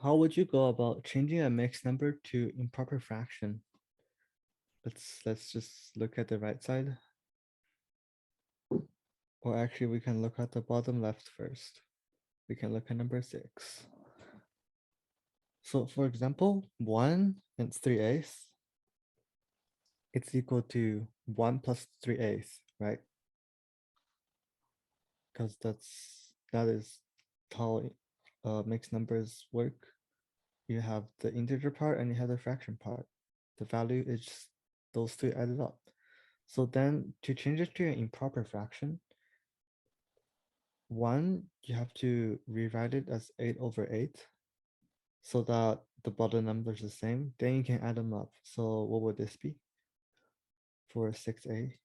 how would you go about changing a mixed number to improper fraction? Let's just look at the right side. Or actually, we can look at the bottom left first. We can look at number 6. So for example, 1 and 3/8, it's equal to 1 plus 3/8, right? Because that is how mixed numbers work. You have the integer part and you have the fraction part. The value is just those two added up. So then to change it to an improper fraction, 1, you have to rewrite it as 8/8 so that the bottom number is the same. Then you can add them up. So what would this be for 6a?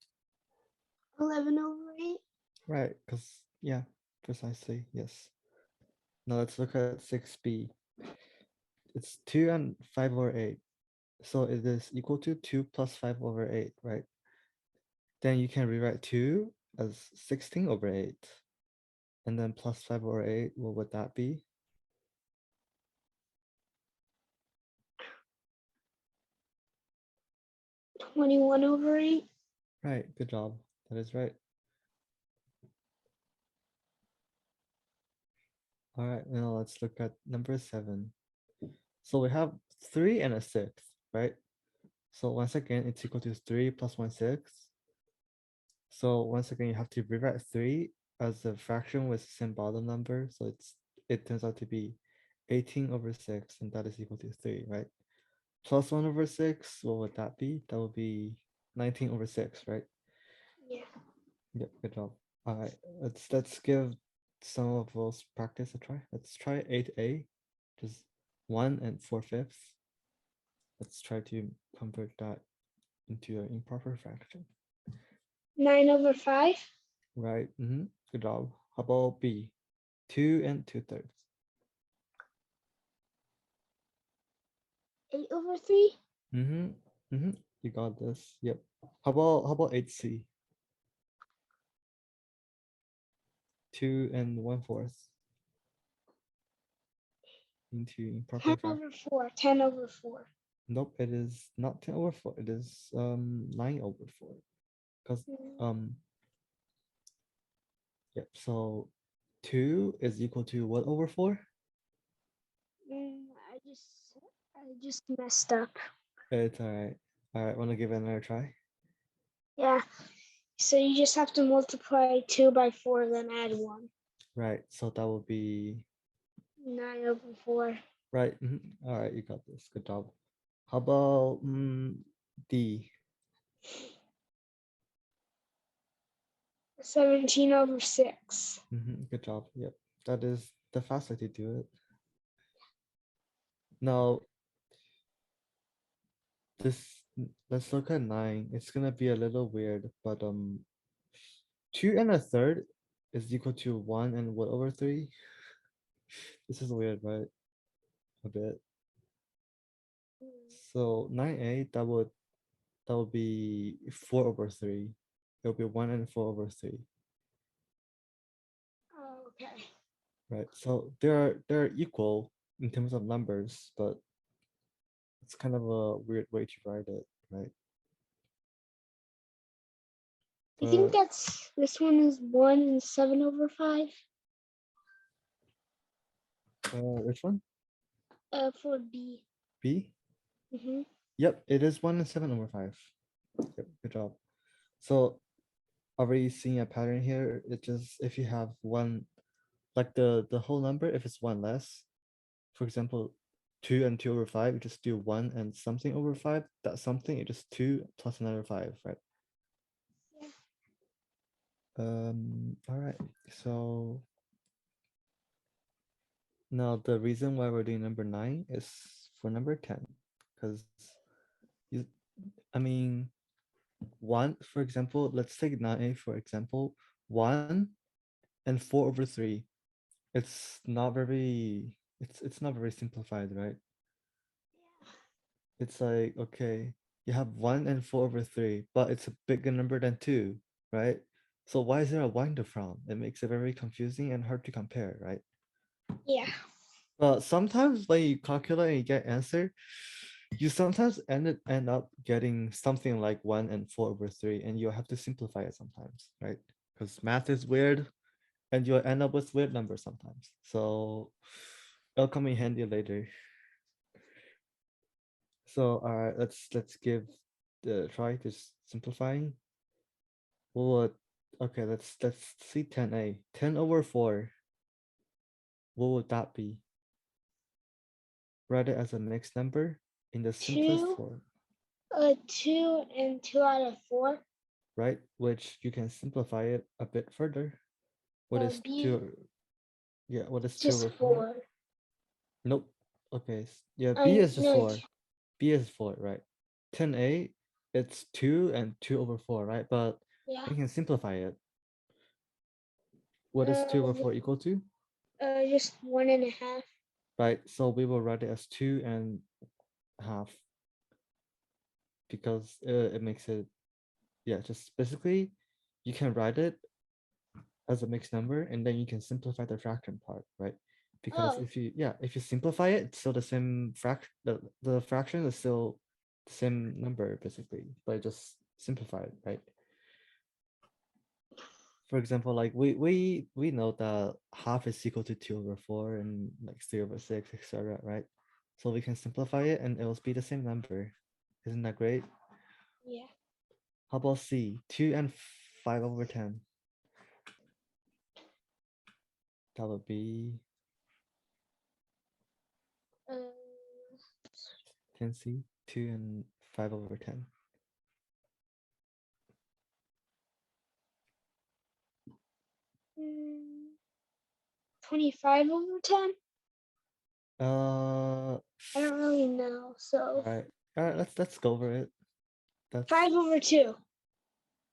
11/8. Right, because, yeah, precisely, yes. Now let's look at 6b. It's 2 and 5/8. So it is equal to 2 plus 5/8, right? Then you can rewrite 2 as 16/8. And then plus 5/8, what would that be? 21/8. Right, good job. That is right. All right, now let's look at number 7. So we have 3 and a 6, right? So once again, it's equal to 3 plus 1 6. So once again, you have to rewrite 3 as a fraction with the same bottom number. So it turns out to be 18/6, and that is equal to 3, right? Plus 1/6, what would that be? That would be 19/6, right? Yeah. Yep, good job. All right, let's give some of those practice a try. Let's try 8a, just 1 and 4/5. Let's try to convert that into an improper fraction. 9/5. Right, good job. How about b? 2 and 2/3. 8/3. You got this. Yep. How about 8c? 2 and 1/4 into improper fraction. 10/4. 10/4. Nope, it is not 10/4. It is 9/4. Because yep, so 2 is equal to what over 4? I just messed up. It's all right. All right, want to give it another try? Yeah. So you just have to multiply 2 by 4, then add 1. Right, so that will be 9/4. right. All right, you got this. Good job. How about D? 17/6. Good job. Yep, that is the fast way to do it. Now, this let's look at 9. It's gonna be a little weird, but 2 and a third is equal to 1 and what over 3? This is weird, right? A bit. So 9a, that would be 4/3. It'll be 1 and 4/3. Okay. Right. So they're equal in terms of numbers, but it's kind of a weird way to write it, right? I think But this one is 1 and 7/5. which one? For B. B? Mm-hmm. Yep, it is 1 and 7/5. Yep, good job. So already seeing a pattern here. It just if you have one, like the whole number, if it's one less, for example, 2 and 2/5, you just do 1 and something over 5. That something, you just 2 plus another 5, right? All right. So now the reason why we're doing number 9 is for number 10, because you, I mean, 1, for example, let's take 9a for example, 1 and 4/3. It's not very, it's not very simplified, right? It's like, okay, you have 1 and 4/3, but it's a bigger number than 2, right? So why is there a 1 in the front? It makes it very confusing and hard to compare, right? Yeah. But sometimes when you calculate and you get answer, you sometimes end up getting something like 1 and 4/3, and you have to simplify it sometimes, right? Because math is weird, and you'll end up with weird numbers sometimes. So it'll come in handy later. So let's give the try to simplifying. What would okay, let's see 10a. 10/4. What would that be? Write it as a mixed number in the simplest 2, form, 2 and 2 out of 4. right? Which you can simplify it a bit further. What is B, 2? Yeah, what is 2 just over 4? 4. Nope. Okay, yeah, B is just No, 4. B is 4, right? 10a, it's 2 and 2/4, right? But yeah. we can simplify it. What is 2/4 equal to? Just 1.5. Right, so we will write it as 2.5 because it makes it, yeah, just basically you can write it as a mixed number and then you can simplify the fraction part, right? Because Oh, if you simplify it, it's still the same fraction, the fraction is still the same number basically, but just simplify it, right? For example, like we know that half is equal to 2/4 and like 3/6, etc., right? So we can simplify it and it will be the same number. Isn't that great? yeah. How about C? 2 and 5/10. That would be Uh, 10C, 2 and 5/10. 25/10. Uh, I don't really know. So all right, let's go over it. That's 5/2.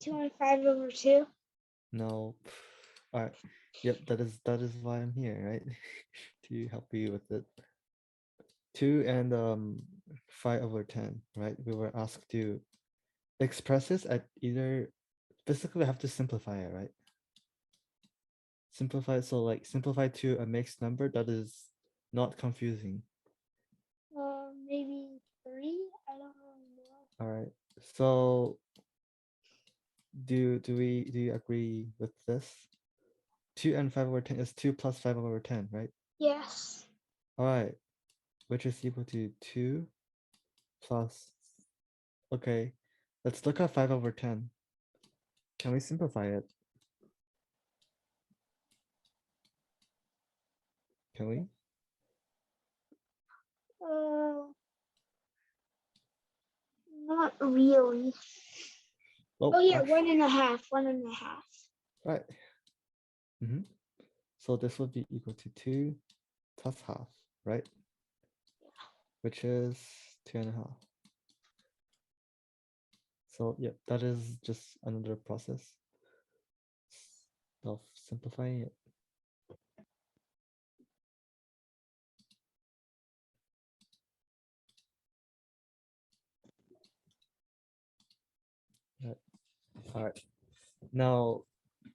2 and 5/2. no. All right. Yep, that is why I'm here, right? To help you with it. 2 and 5/10, right? We were asked to express this at either, basically we have to simplify it, right? Simplify, so like simplify to a mixed number that is not confusing. Maybe 3. I don't really know. All right. So do you agree with this? 2 and 5/10 is 2 plus 5/10, right? Yes. All right, which is equal to 2 plus, okay, let's look at 5/10. Can we simplify it? Can we? Not really. Oh, Oh yeah, actually, 1.5. 1.5. right. So this would be equal to 2 plus half, right? Which is 2.5. So yeah, that is just another process of simplifying it. Right. All right. Now,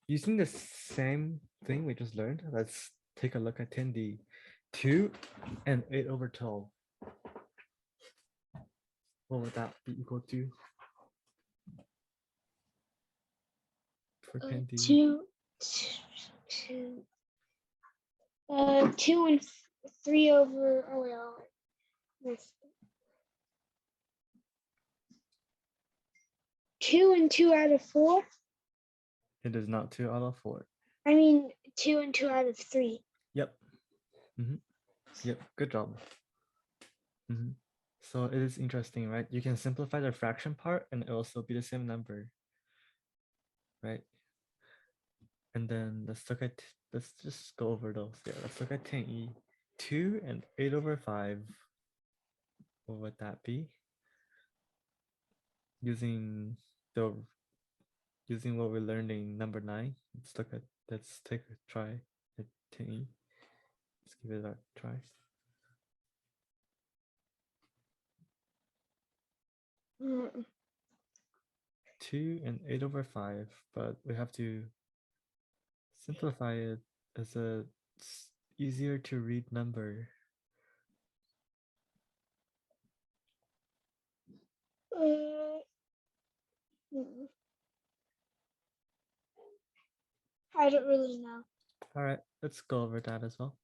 using the same thing we just learned, let's take a look at 10D. 2 and 8/12. What would that be equal to for 10D? 2, 2 and 3 over. Oh wait, 2 and 2 out of 4. It is not 2/4. I mean 2 and 2 out of 3. Yep. Yep. Good job. So it is interesting, right? You can simplify the fraction part and it'll also be the same number, right? And then let's just go over those. Yeah, let's look at 10E. 2 and 8/5. What would that be? Using the using what we learned in number 9. Let's take a try at 10E. Let's give it a try. 2 and 8/5, but we have to simplify it as a easier to read number. Hmm, I don't really know. All right, let's go over that as well.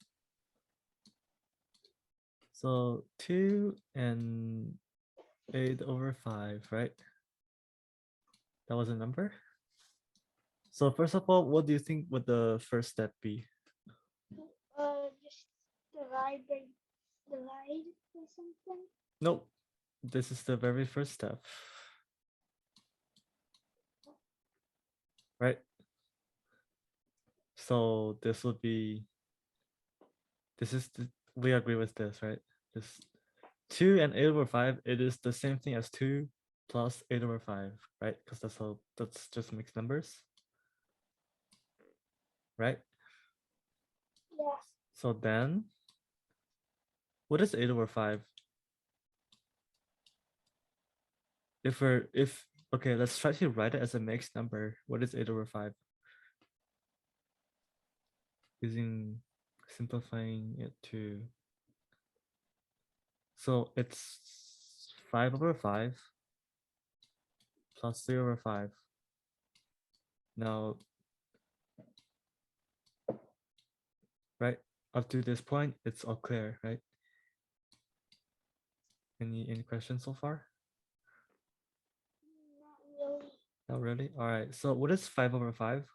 So 2 and 8/5, right? That was a number. So first of all, what do you think would the first step be? Just divide or something. Nope. This is the very first step. Right? So this would be, we agree with this, right? This 2 and 8/5, it is the same thing as 2 plus 8/5, right? Because that's just mixed numbers, right? Yeah. So then, what is 8/5? Okay, let's try to write it as a mixed number. What is 8/5? Using simplifying it to, so it's 5/5 plus 3/5. Now, right, up to this point, it's all clear, right? Any questions so far? Not really. Not really. All right. So what is 5/5?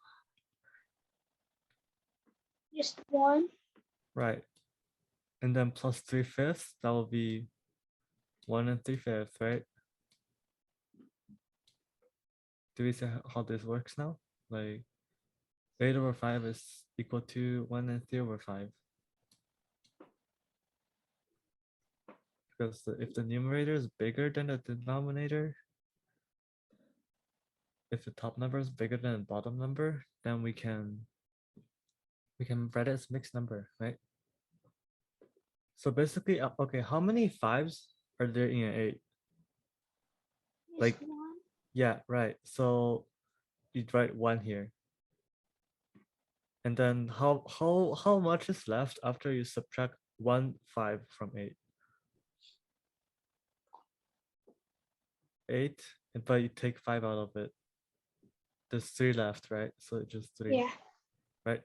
Just one. Right. And then plus 3/5, that will be 1 and 3/5, right? Do we see how this works now? Like 8/5 is equal to 1 and 3/5. Because if the numerator is bigger than the denominator, if the top number is bigger than the bottom number, then we can write it as mixed number, right? So basically, okay, how many 5s are there in an 8? Just Like, one. yeah, right. So you'd write 1 here. And then how much is left after you subtract 1 5 from 8? 8, but you take 5 out of it. There's 3 left, right? So it's just 3, Yeah. right?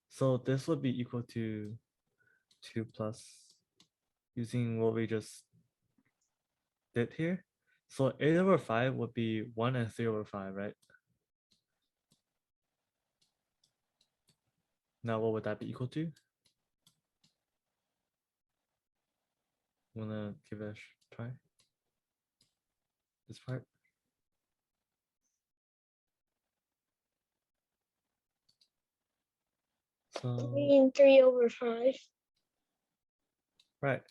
So this would be equal to 2 plus, using what we just did here. So 8/5 would be 1 and 3/5, right? Now what would that be equal to? Wanna give it a try? This part? So 3 and 3/5. right.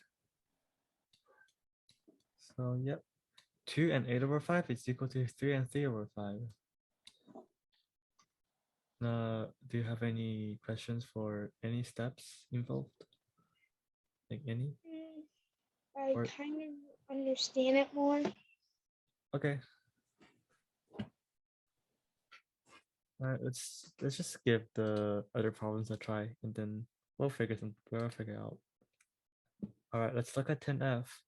So yep. 2 and 8/5 is equal to 3 and 3/5. Do you have any questions for any steps involved? Like any? I Or kind of understand it more. okay. All right, let's just give the other problems a try, and then we'll figure out. All right, let's look at 10F.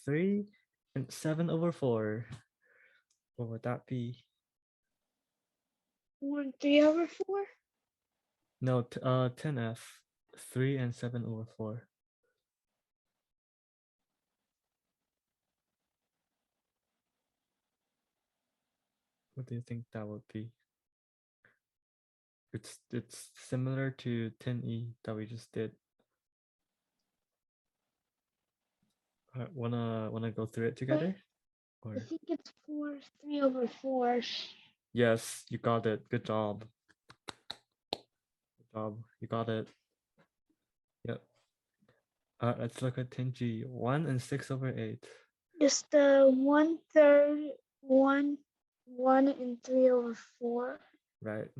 3 and 7/4. What would that be? 1 and 3/4. No, 10F. 3 and 7/4. What do you think that would be? It's similar to 10E that we just did. All right, wanna go through it together? I Or think it's 3/4. yes, you got it. Good job. Good job. You got it. Yep. Let's look at 10G. 1 and 6/8. Just 1/3, 1 and 3/4. Right.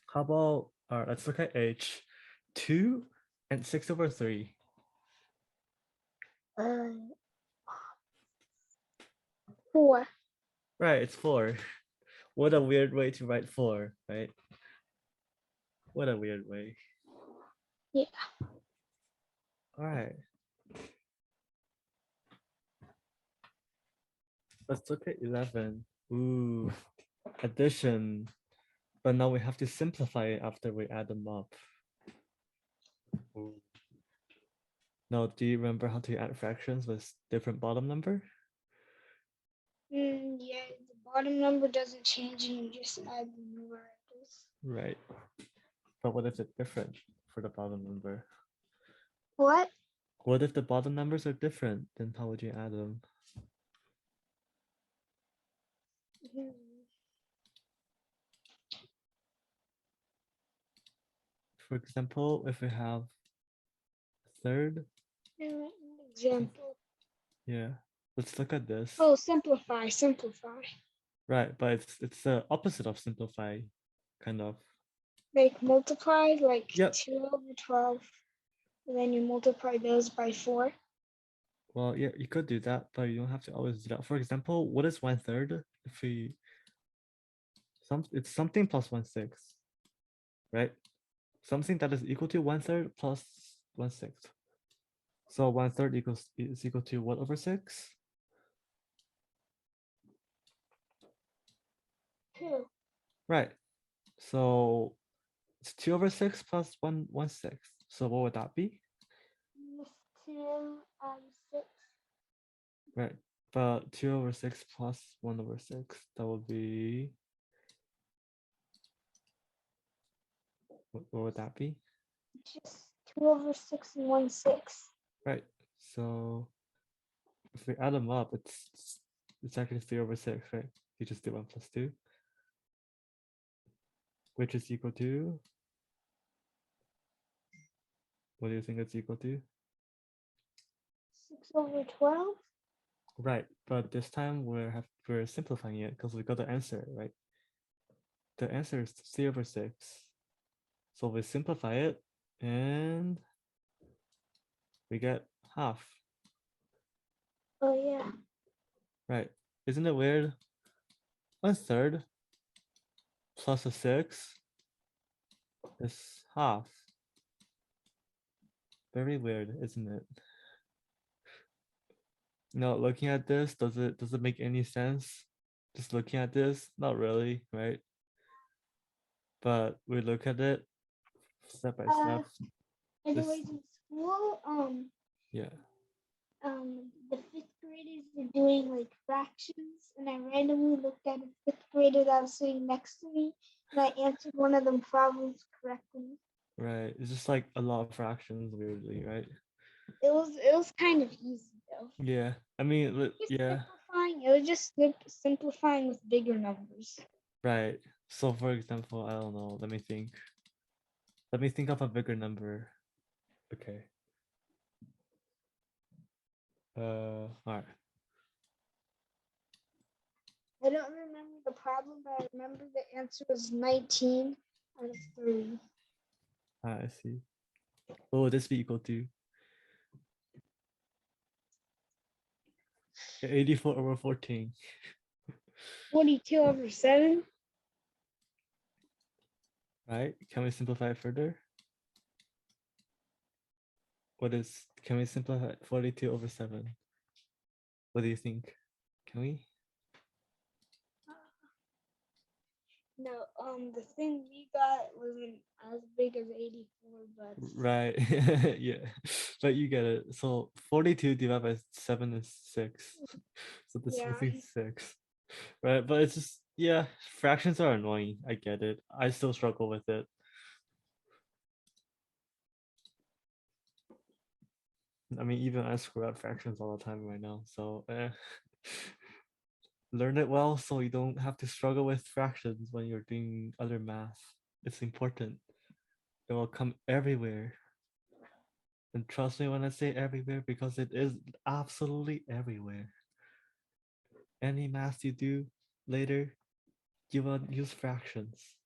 How about let's look at H. 2 and 6/3. 4. Right, it's 4. What a weird way to write 4, right? What a weird way. Yeah. All right. Let's look at 11. Ooh, addition. But now we have to simplify it after we add them up. Ooh. Now, do you remember how to add fractions with different bottom number? Yeah, the bottom number doesn't change and you just add the numerators. Right. But what if it's different for the bottom number? What? What if the bottom numbers are different? Then how would you add them? Hmm. For example, if we have a third, An example. yeah, let's look at this. Oh, simplify, simplify. Right, but it's the opposite of simplify, kind of. Like multiply, like Yep. 2/12, and then you multiply those by 4. Well, yeah, you could do that, but you don't have to always do that. For example, what is 1/3? If we it's something plus 1/6, right? Something that is equal to 1/3 plus 1/6. So 1/3 is equal to what over 6? 2. Right. So it's 2 over 6 plus 1/6. So what would that be? 2 6. Right. But 2 over 6 plus 1 over 6, that would be, what would that be? Just 2/6 and 1/6. Right. So if we add them up, it's actually 3 over 6, right? You just do 1 plus 2, which is equal to, what do you think it's equal to? 6/12. Right, but this time we're simplifying it because we got the answer, right? The answer is 3 over 6. So we simplify it and we get half. Oh yeah. Right. Isn't it weird? 1/3 plus a 6 is half. Very weird, isn't it? No, looking at this, does it make any sense? Just looking at this, not really, right? But we look at it step by step. Anyways, in school, Yeah. the 5th graders are doing like fractions, and I randomly looked at a 5th grader that was sitting next to me, and I answered one of them problems correctly. Right. It's just like a lot of fractions, weirdly, right? It was kind of easy though. Yeah. I mean, Just yeah. simplifying. It was just simplifying with bigger numbers. Right. So for example, I don't know. Let me think. Let me think of a bigger number. Okay. All right. I don't remember the problem, but I remember the answer was 19 out of 3. I see. What would this be equal to? 84 over 14. 42/7. Right? Can we simplify it further? Can we simplify 42 over 7? What do you think? Can we? No, the thing we got wasn't as big as 84, but Right. Yeah. But you get it. So 42 divided by 7 is 6. So this yeah. will be 6. Right. But it's just, yeah, fractions are annoying. I get it. I still struggle with it. I mean, even I screw up fractions all the time right now. So learn it well so you don't have to struggle with fractions when you're doing other math. It's important. It will come everywhere. And trust me when I say everywhere because it is absolutely everywhere. Any math you do later, you will use fractions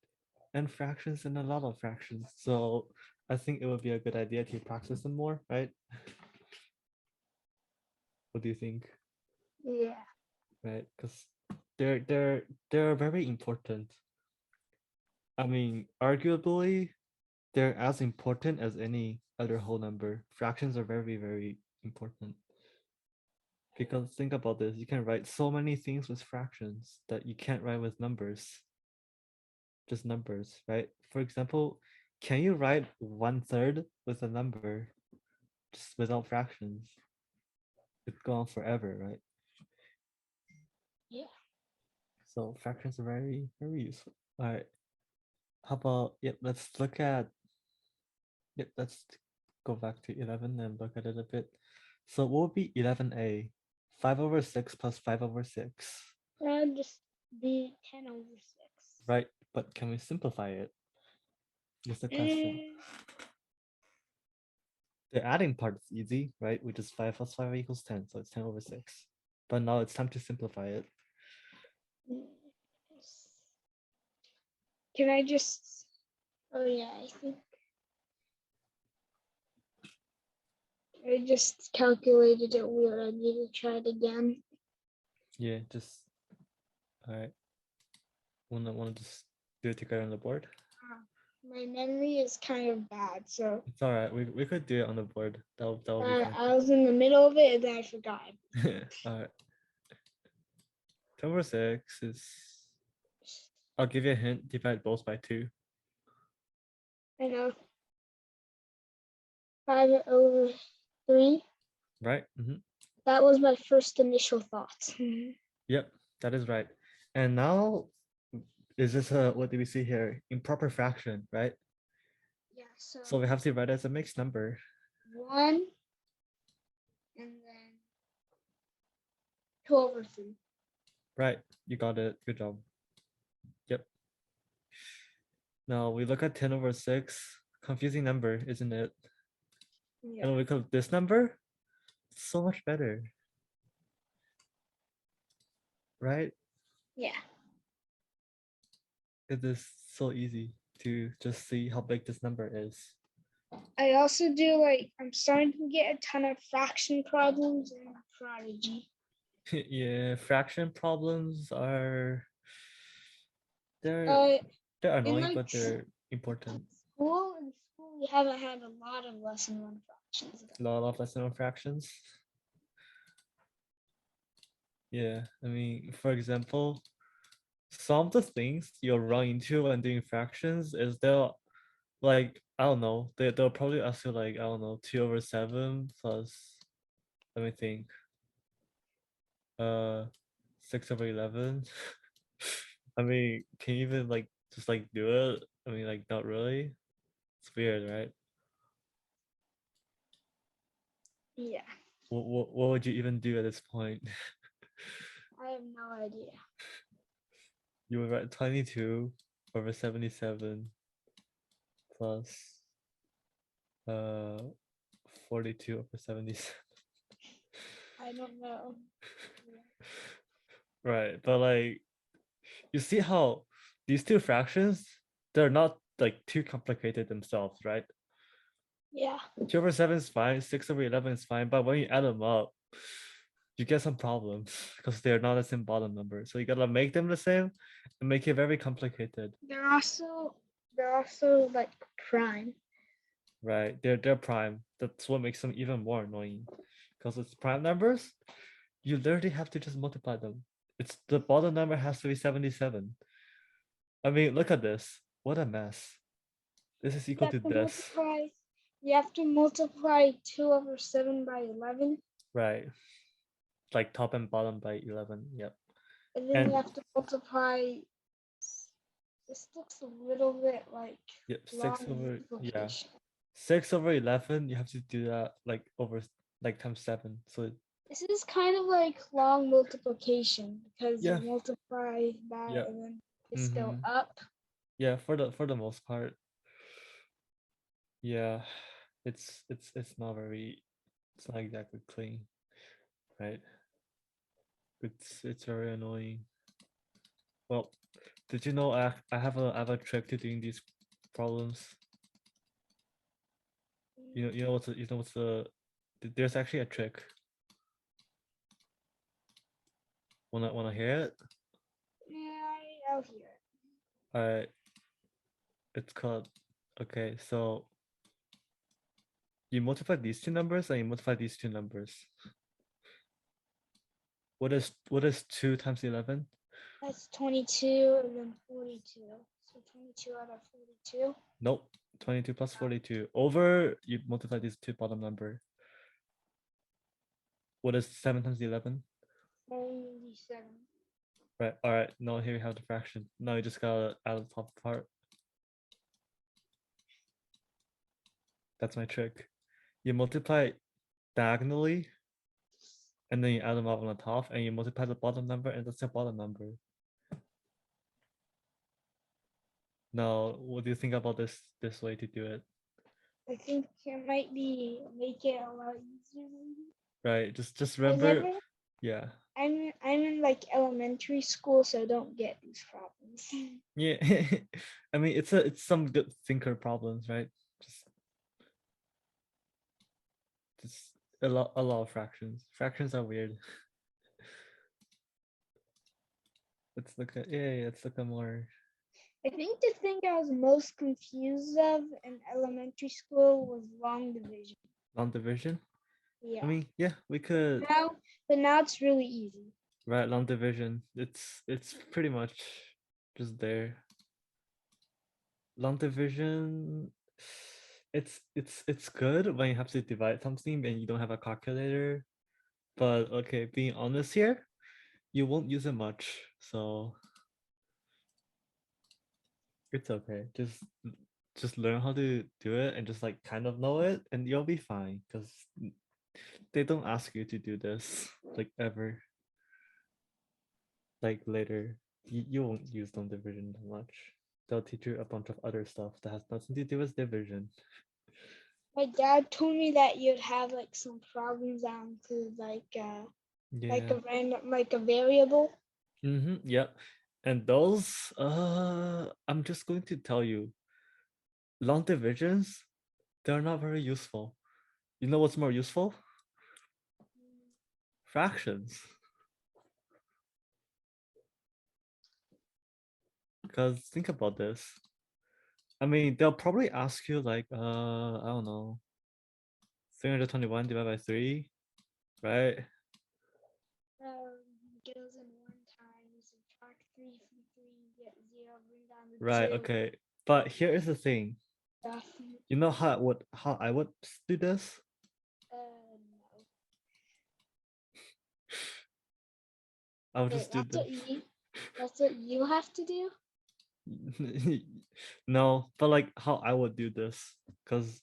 and fractions and a lot of fractions. So I think it would be a good idea to practice them more, right? What do you think? Yeah. Right? Because they're very important. I mean, arguably, they're as important as any other whole number. Fractions are very, very important. Because think about this, you can write so many things with fractions that you can't write with numbers. Just numbers, right? For example, can you write 1/3 with a number just without fractions? It'd go on forever, right? Yeah. So fractions are very, very useful. All right. How about, yep, let's look at, yep, let's go back to 11 and look at it a bit. So what would be 11a? 5/6 plus 5/6, That'd just be 10/6. right? But can we simplify it? Is the question. The adding part is easy, right? Which is 5 plus 5 equals 10, so it's 10/6. But now it's time to simplify it. Can I just? Oh yeah, I think I just calculated it weird. I need to try it again. Yeah, just all right. Wanna just do it together on the board? My memory is kind of bad, so It's all right. We could do it on the board. That'll be fine. I was in the middle of it and then I forgot. All right. 10/6 is. I'll give you a hint. Divide both by 2. I know. 5/3. Right. That was my first initial thought. Yep, that is right. And now, is this a, what do we see here? Improper fraction, right? Yeah. So we have to write it as a mixed number. 1 and then 2/3. Right. You got it. Good job. Yep. Now we look at 10/6. Confusing number, isn't it? Yeah. And when we look at this number, it's so much better. Right? Yeah. It is so easy to just see how big this number is. I also do like I'm starting to get a ton of fraction problems in Prodigy. Yeah, fraction problems are they're Uh, annoying, like, but they're important. in school we haven't had a lot of lesson 1 fractions. A lot of lesson on fractions. Yeah, I mean, for example, some of the things you'll run into when doing fractions is they'll, like, I don't know, they'll probably ask you like, I don't know, 2/7 plus, let me think, 6/11. I mean, can you even like just like do it? I mean, like, not really. It's weird, right? Yeah. What would you even do at this point? I have no idea. You would write 22/77 plus 42/77. I don't know. Right, but like, you see how these two fractions, they're not like too complicated themselves, right? Yeah. 2/7 is fine, 6/11 is fine, but when you add them up, you get some problems because they're not the same bottom number. So you gotta make them the same and make it very complicated. They're also like prime. Right, they're prime. That's what makes them even more annoying. Because it's prime numbers, you literally have to just multiply them. It's the bottom number has to be 77. I mean, look at this. What a mess. This is equal to this. You have to multiply 2/7 by 11. Right. Like top and bottom by 11. Yep. And then you have to multiply. This looks a little bit like Yep. 6/11. 6/11. You have to do that like over like times 7. So This is kind of like long multiplication because yeah. you multiply that Yeah. and then it's go Mhm. up. Yeah, for the most part. Yeah. It's not very, it's not exactly clean, right? It's very annoying. Well, did you know I have a trick to doing these problems? You know what's the there's actually a trick. Wanna hear it? Yeah, I'll hear it. Alright. It's called, okay, so you multiply these two numbers and you multiply these two numbers. what is 2 times 11? That's 22 and then 42. So 22 out of 42. Nope. 22 plus 42. Over, you multiply these two bottom number. What is 7 times 11? 77. Right. All right. No, here we have the fraction. No, you just gotta add the top part. That's my trick. You multiply diagonally, and then you add them up on the top, and you multiply the bottom number, and that's the bottom number. Now, what do you think about this way to do it? I think it might be make it a lot easier maybe. Right. Just I remember. never, Yeah. I'm in like elementary school, so I don't get these problems. Yeah. I mean, it's some good thinker problems, right? Just a lot of fractions. Fractions are weird. Let's look at let's look at more I think the thing I was most confused of in elementary school was long division. long division. Yeah. I mean, yeah, we could But now it's really easy. write long division. It's pretty much just there. Long division, it's good when you have to divide something and you don't have a calculator. But okay, being honest here, you won't use it much, so it's okay. Just learn how to do it and just like kind of know it, and you'll be fine because they don't ask you to do this like ever. Like later, you won't use long division that much. They'll teach you a bunch of other stuff that has nothing to do with division. My dad told me that you'd have like some problems that include like a Yeah. random like a variable. Yep. And those, I'm just going to tell you, long divisions, they're not very useful. You know what's more useful? Fractions. Because think about this. I mean, they'll probably ask you like, I don't know, 321 divided by 3, right? Goes in one time, you subtract 3 from 3, get 0, bring down the Right, 2. okay. But here is the thing. Stuff. You know how I would do this? No. I would Wait, just do this. that's what you have to do? No, but like how I would do this, because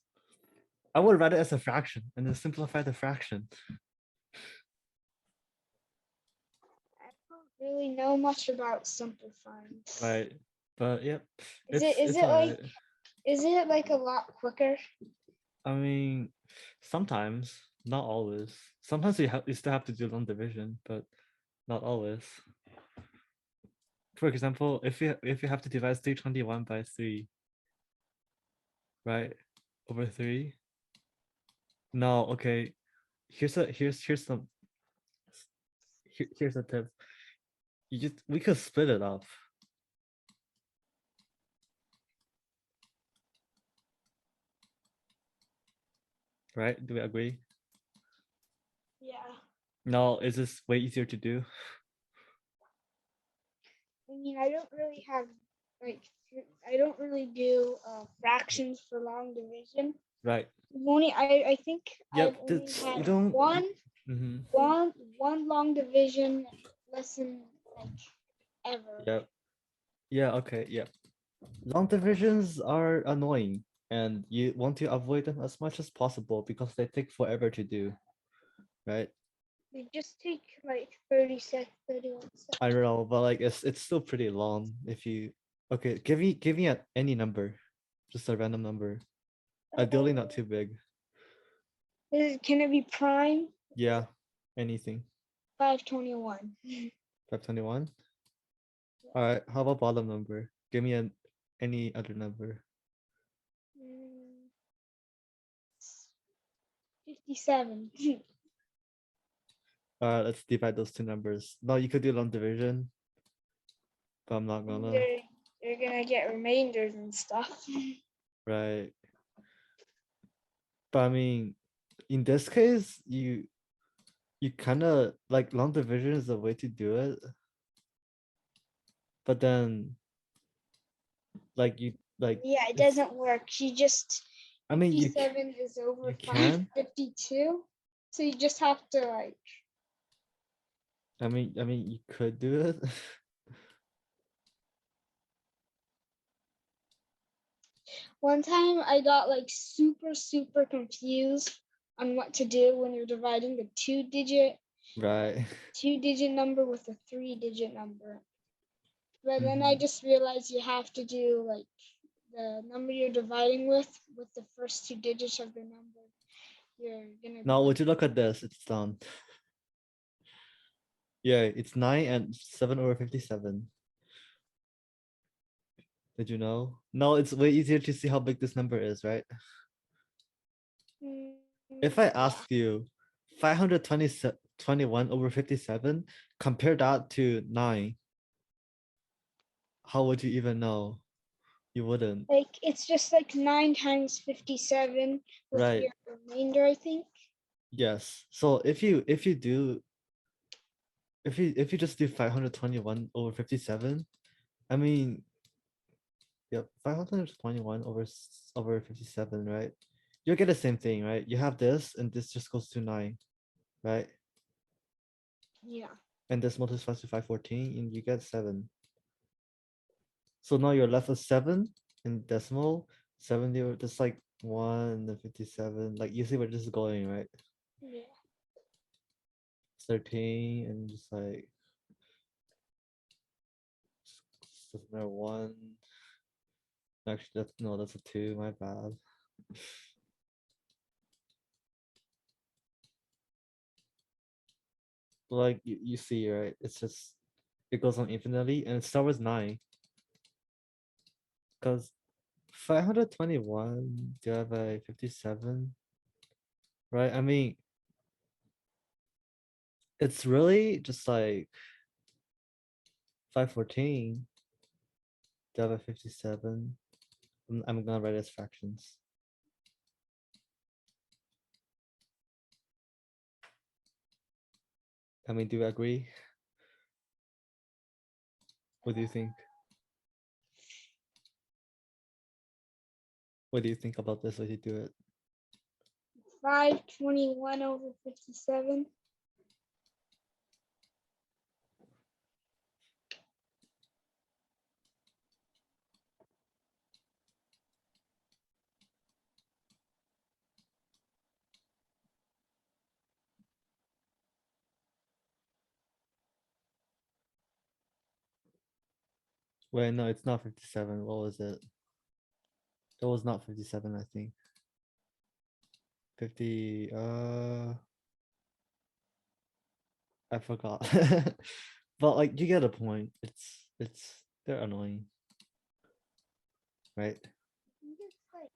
I would write it as a fraction and then simplify the fraction. I don't really know much about simplifying. Right. But yep. Is It's it alright. is it like a lot quicker? I mean, sometimes, not always. Sometimes you still have to do long division, but not always. For example, if you have to divide 321 by 3, right? Over 3. No, okay. Here's some here's a tip. We could split it up. Right? Do we agree? Yeah. No, is this way easier to do? I mean, I don't really have like I don't really do fractions for long division. Right. I think Yep. I've only That's, had you don't. one long division lesson like ever. Yep. Yeah. Okay. Yep. Long divisions are annoying, and you want to avoid them as much as possible because they take forever to do. Right. They just take like 30 seconds, 31 seconds. I don't know, but like it's still pretty long if you. Okay, give me any number, just a random number. Ideally, not too big. Can it be prime? Yeah, anything. 521. 521. All right. How about bottom number? Give me any other number. 57. Let's divide those two numbers. No, you could do long division, but I'm not gonna. You're gonna get remainders and stuff. Right. But I mean, in this case, you you kind of like long division is the way to do it. But then like you like Yeah, it it's- doesn't work. You just I mean you 57 is over you can. 552. So you just have to like I mean you could do it. one time I got like super confused on what to do when you're dividing a Right. two digit number with a 3-digit number. But then I Mhm. just realized you have to do like the number you're dividing with the first 2 digits of the number you're gonna Now divide. would you look at this? It's done. Yeah, it's 9 and 7 over 57. Did you know? No, it's way easier to see how big this number is, right? If I Yeah. ask you 521 over 57, compare that to 9, how would you even know? You wouldn't. Like it's just like 9 times 57 with Right. your remainder, I think. Yes. So if you just do 521 over 57, I mean, yep, 521 over 57, right? You'll get the same thing, right? You have this and this just goes to 9, right? Yeah. And this multiplies to 514 and you get 7. So now you're left with 7 in decimal, 70, just like 1 and then 57. Like you see where this is going, right? Yeah. 13 and just like another 1. Actually, that's a 2, my bad. Like you see, right? It's just it goes on infinitely and it starts with 9. Because 521 divided by 57, right? I mean, it's really just like 514 divided by 57. I'm gonna write as fractions. I mean, do you agree? What do you think? What do you think about this way to do it? 521 over 57. Wait, no, it's not 57. What was it? It was not 57, I think. 50, I forgot. But like you get a point. They're annoying. Right? I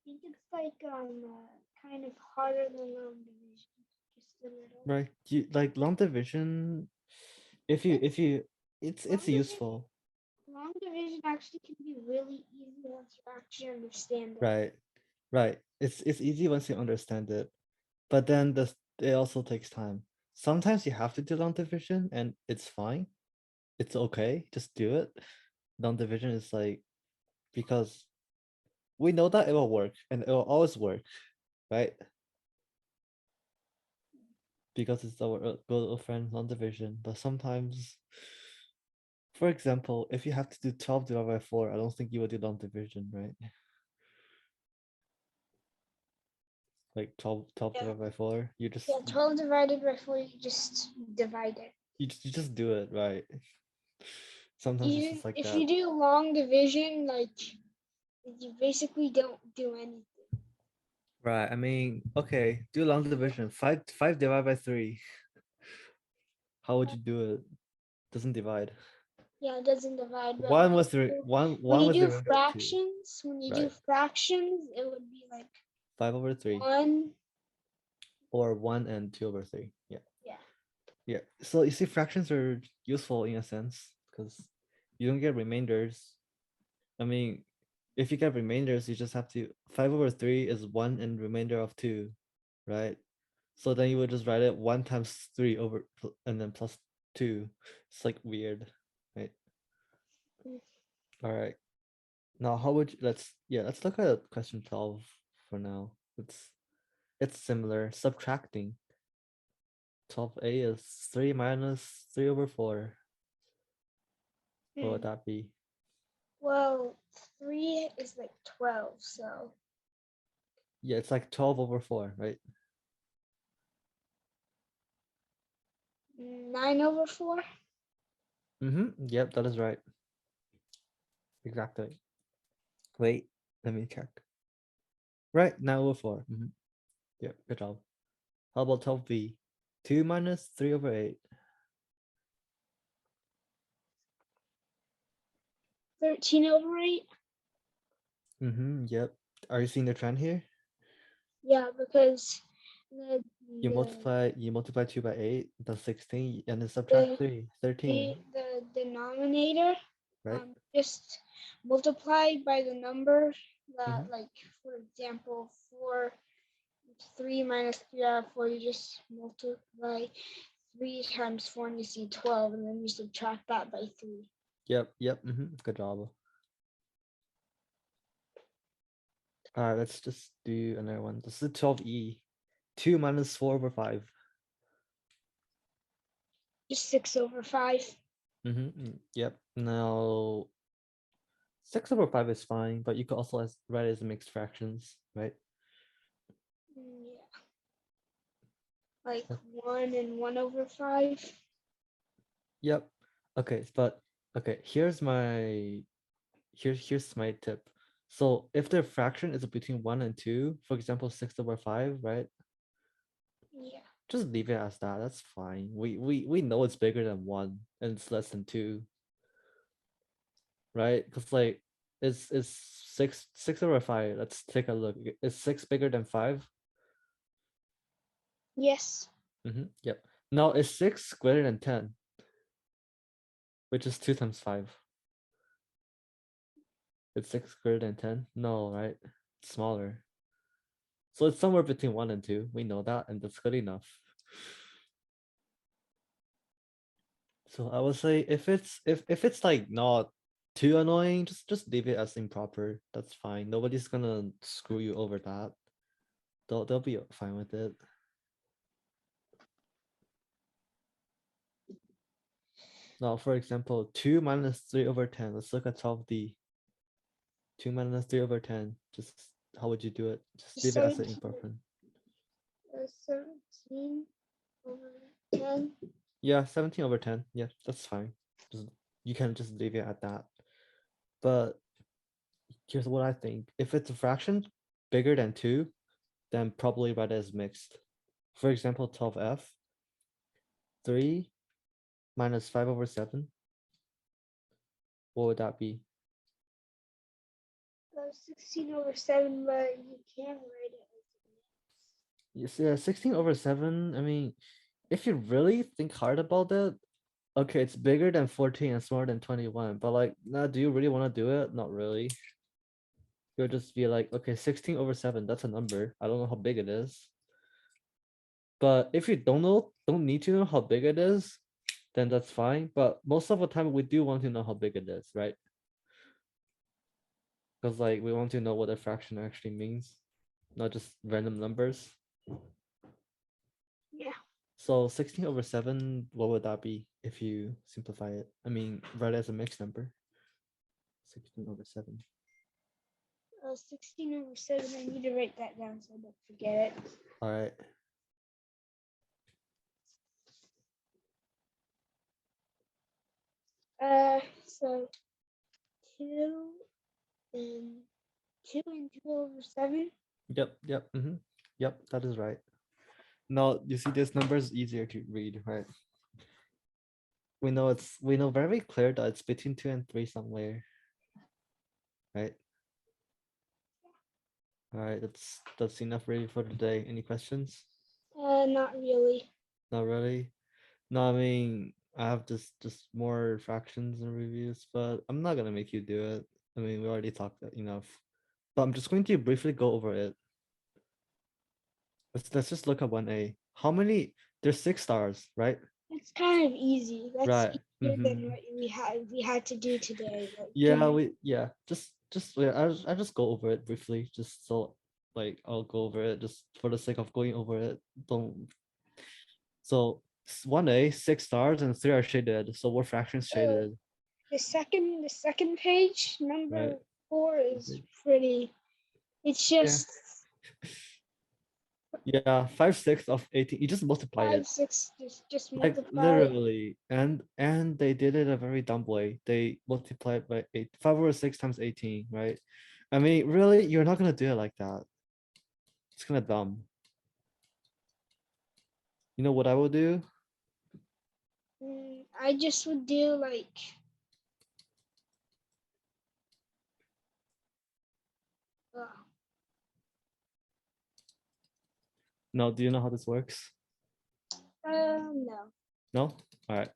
think it's like kind of harder than division, just a little. Right. You like long division, if you it's Long division, useful. long division actually can be really easy once you actually understand it. Right. Right. It's easy once you understand it. But then it also takes time. Sometimes you have to do long division and it's fine. It's okay. Just do it. Long division is like because we know that it will work and it will always work, right? Because it's our good old friend long division. But sometimes, for example, if you have to do 12 divided by 4, I don't think you would do long division, right? Like 12 Yeah. divided by 4. Yeah, 12 divided by 4, you just divide it. You just do it, right? Sometimes it's Even just like if that. you do long division, like you basically don't do anything. Right. I mean, okay, do long division. 5 divided by 3. How would you do it? Doesn't divide. Yeah, it doesn't divide. But One was the when one you was the do remainder of 2. fractions, Right. it would be like 5 over 3. 1. Or 1 and 2 over 3. Yeah. Yeah. Yeah. So you see, fractions are useful in a sense because you don't get remainders. I mean, if you get remainders, you just have to 5 over 3 is 1 and remainder of 2, right? So then you would just write it 1 times 3 over and then plus 2. It's like weird, right? Mm. All right. Now how would you, let's look at question 12 for now. It's similar. Subtracting. 12a is 3 minus 3 over 4. What would that be? Well, 3 is like 12, so Yeah, it's like 12 over 4, right? 9 over 4. Mm-hmm. Yep, that is right. Exactly. Wait, let me check. Right, 9 over 4. Mm-hmm. Yep, good job. How about 12b? 2 minus 3 over 8. 13 over 8. Mm-hmm. Yep. Are you seeing the trend here? Yeah, because the You multiply 2 by 8, that's 16, and then subtract the 3, 13, the denominator right? just multiply by the number that, Mhm. like, for example, 3 minus 3 out of 4, you just multiply 3 times 4 and you see 12, and then you subtract that by 3. Yep. Mm-hmm. Good job. All right, let's just do another one. This is 12e. 2 minus 4 over 5. Just 6 over 5. Mm-hmm. Yep. Now, 6 over 5 is fine, but you could also write it as mixed fractions, right? Yeah. Like Uh, 1 and 1 over 5. Yep. Okay, but okay, here's my tip. So if the fraction is between 1 and 2, for example, 6 over 5, right? Yeah. Just leave it as that. That's fine. We know it's bigger than 1 and it's less than 2, right? Because like it's 6 over 5. Let's take a look. Is 6 bigger than 5? Yes. Mm-hmm. Yep. Now is 6 greater than 10, which is 2 times 5? It's 6 greater than 10? No, right? It's smaller. So it's somewhere between 1 and 2. We know that, and that's good enough. So I would say if it's like not too annoying, just leave it as improper. That's fine. Nobody's gonna screw you over that. They'll be fine with it. Now, for example, 2 minus 3 over 10. Let's look at 12d. 2 minus 3 over 10. Just how would you do it? Just leave it as an 17, improper. 17 over 10. Yeah, 17 over 10. Yeah, that's fine. Just you can just leave it at that. But here's what I think. If it's a fraction bigger than 2, then probably write it as mixed. For example, 12f, 3 minus 5 over 7. What would that be? 16 over 7, but you can write it as Yes, yeah, 16 over 7. I mean, if you really think hard about it, okay, it's bigger than 14 and smaller than 21. But like, nah, do you really want to do it? Not really. You'll just be like, okay, 16 over 7, that's a number. I don't know how big it is. But if you don't need to know how big it is, then that's fine. But most of the time we do want to know how big it is, right? Because like we want to know what a fraction actually means, not just random numbers. Yeah. So 16 over 7, what would that be if you simplify it? I mean, write it as a mixed number. 16 over 7. 16 over 7. I need to write that down so I don't forget it. All right. So 2 and 2 and 2 over 7. Yep. Mm-hmm. Yep, that is right. Now you see this number is easier to read, right? We know very clear that it's between 2 and 3 somewhere, right? All right, that's enough really for today. Any questions? Not really. Not really. No, I mean I have just more fractions and reviews, but I'm not gonna make you do it. I mean we already talked enough. But I'm just going to briefly go over it. Let's just look at 1A. how many? There's 6 stars, right? It's kind of easy. That's Right. easier than Mhm. what we had to do today. Like, Yeah, just wait, I'll just go over it briefly, just so like I'll go over it just for the sake of going over it. Don't so 1A, 6 stars and 3 are shaded. So what fractions shaded, the second page, right? number 4 is pretty. It's Yeah. just Yeah, 5/6 of 18. You just multiply 5, it. 6. Just Like multiply. literally. And they did it a very dumb way. They multiplied by 8. 5/6 times 18, right? I mean, really, you're not gonna do it like that. It's kind of dumb. You know what I will do? I just would do like uh, No, do you know how this works? no. No? All right.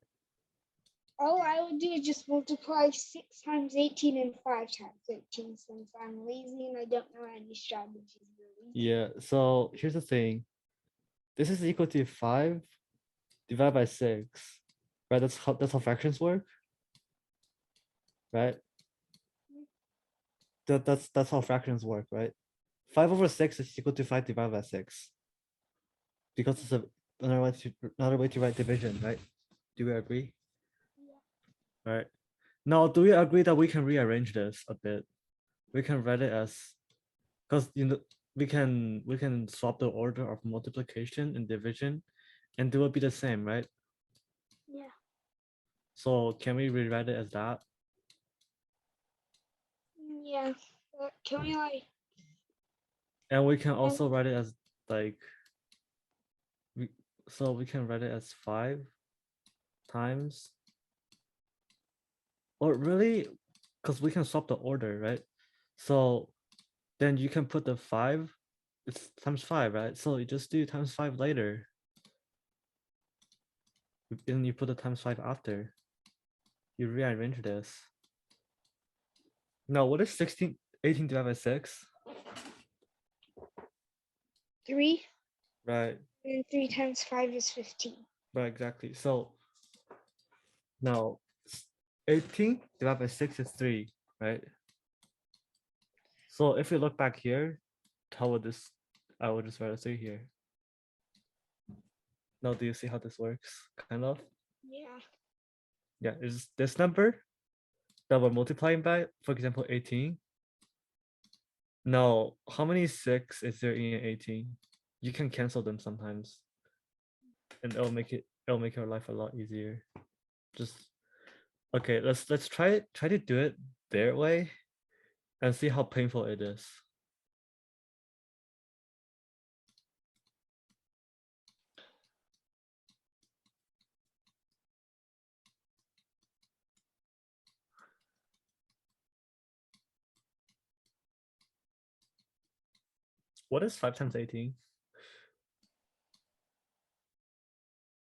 All I would do is just multiply 6 times 18 and 5 times 18 since I'm lazy and I don't know any strategies really. Yeah, so here's the thing. This is equal to 5 divided by 6. Right? That's how fractions work, right? That's how fractions work, right? 5/6 is equal to 5 divided by 6. Because it's another way to write division, right? Do we agree? Yeah. Right. Now, do we agree that we can rearrange this a bit? We can write it as, because we can swap the order of multiplication and division, and they will be the same, right? Yeah. So can we rewrite it as that? Yeah. Can we like And we can um, also write it as like so we can write it as 5 times, or really, because we can swap the order, right? So then you can put the 5, it's times 5, right? So you just do times 5 later. And you put the times 5 after. You rearrange this. Now, what is 18 divided by 6? 3? Right, And 3 times 5 is 15. right, exactly. So now 18 divided by 6 is 3, right? So if we look back here, how would this, I would just write a 3 here. Now, do you see how this works? Kind of? Yeah. Yeah, is this number that we're multiplying by, for example, 18. Now, how many 6 is there in 18? You can cancel them sometimes, and it'll make your life a lot easier. Just okay, let's try to do it their way and see how painful it is. What is 5 times 18?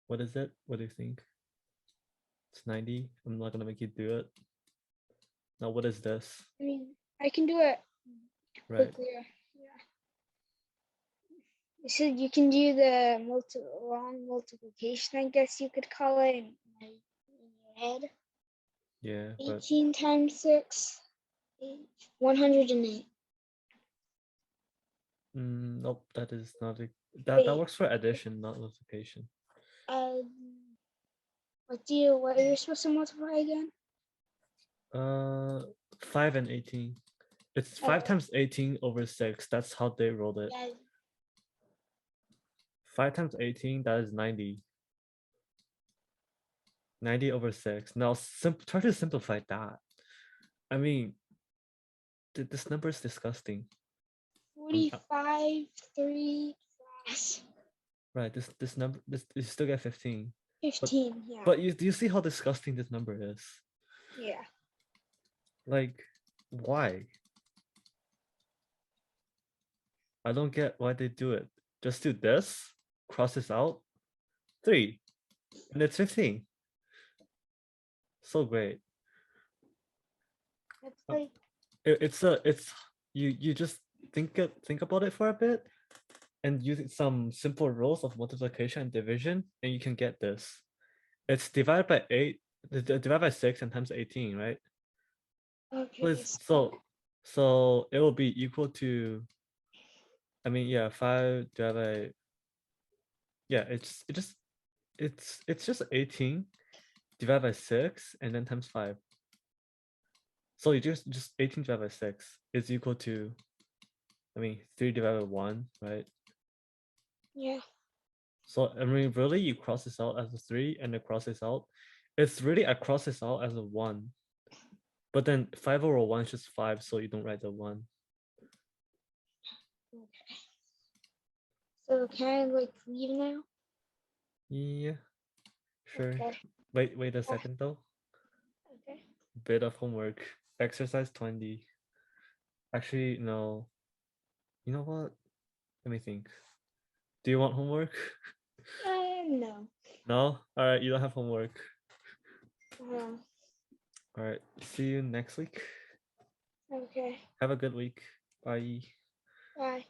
What is it? What do you think? It's 90. I'm not gonna make you do it. Now, what is this? I mean, I can do it Right. quickly. Yeah. You said you can do the long multiplication, I guess you could call it, in your head. Yeah, but 18 times 6, 108. nope, that is not that Wait, works for addition, not multiplication. um, what are you supposed to multiply again? Uh, 5 and 18. It's 5 Oh, times 18 over 6. That's how they rolled it. yeah. 5 times 18, that is 90. 90 over 6. Now, try to simplify that. I mean, this number is disgusting. 45, 3 plus Right, this number, you still get 15. 15, yeah. But do you see how disgusting this number is? Yeah. Like, why? I don't get why they do it. Just do this, cross this out, 3, and it's 15. So great. It's like, It's you just think about it for a bit. and use some simple rules of multiplication and division, and you can get this. It's divided by 8, divided by 6 and times 18, right? Okay. So it will be equal to, I mean, yeah, 5 divided by, yeah, it's just 18 divided by 6 and then times 5. So you just 18 divided by 6 is equal to, I mean, 3 divided by 1, right? Yeah. So I mean, really, you cross this out as a 3 and then cross this out. It's really, I cross this out as a 1. But then 5 over 1 is just 5, so you don't write the 1. Okay. So can I like leave now? Yeah, sure. Okay. Wait a second though. Okay. Bit of homework. Exercise 20. Actually, no. You know what? Let me think. Do you want homework? No. No? Alright, you don't have homework. Um, Alright, see you next week. okay. Have a good week. Bye. Bye.